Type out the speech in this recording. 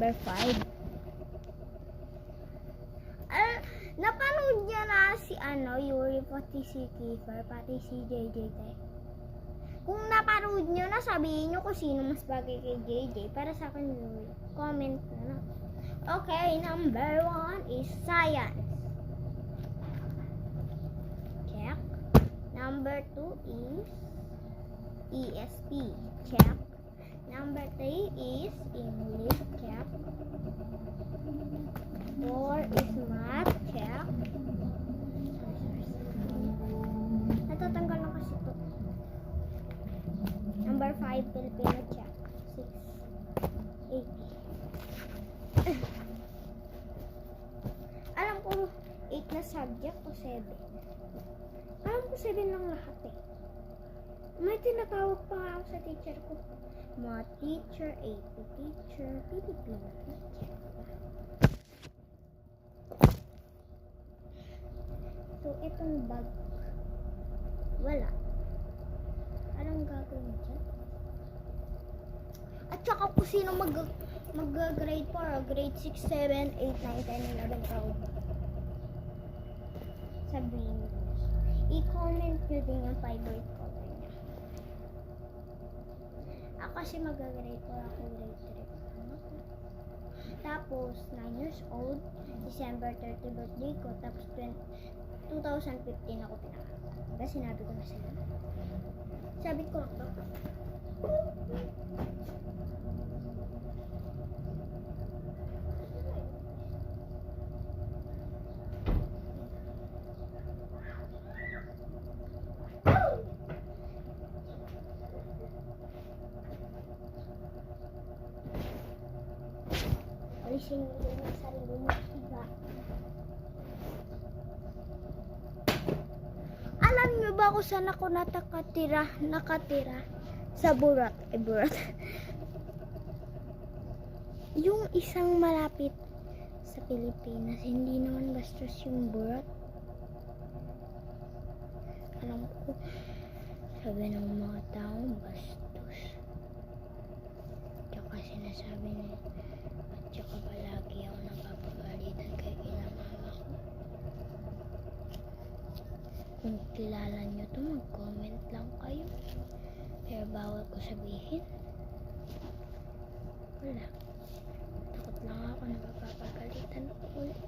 number 5. Napanood niya na si Yuri, pati si Kiefer, pati si JJ Tay. Kung napanood niyo na, sabihin niyo kung sino mas bagay kay JJ. Para sa akin, Yuri. Comment na. Okay, number 1 is science. Check. Number 2 is ESP. Check. Number 3 is English. Check. 4 is math. Check. Natatanggal na kasi ito. Number 5, Filipino. Check. 6, 80. Alam ko 8 na subject o 7. Alam ko 7 lang lahat eh. May tinatawag pa nga ako sa teacher ko. Math teacher, AP teacher, Filipino teacher. So, itong bag, wala. Anong gagawin dyan? At saka kung sino mag-grade 4, grade 6, 7, 8, 9, 10, 11, 12. Sabihin nyo. I-comment nyo din yung favorite color niya. Ako kasi mag-grade 4, ako grade 3. Tapos, 9 years old, December 30 birthday ko, tapos 2015 ako pinakasal. Diba sinabi ko na sila? Sabi ko ako. Alisin mo din ang sarili mo. Diba? Alam niyo ba kung saan ako nakatira sa Burat? Burat. Yung isang malapit sa Pilipinas, hindi naman bastos yung Burat. Alam ko, sabi ng mga tao, bastos. Tsaka sinasabi nila, at tsaka palagi ako napapagalitan kay mama ko. Kung kilala nyo to, mag-comment lang kayo. Pero bawal ko sabihin. Wala. Takot lang ako na mapapagalitan ako ulit.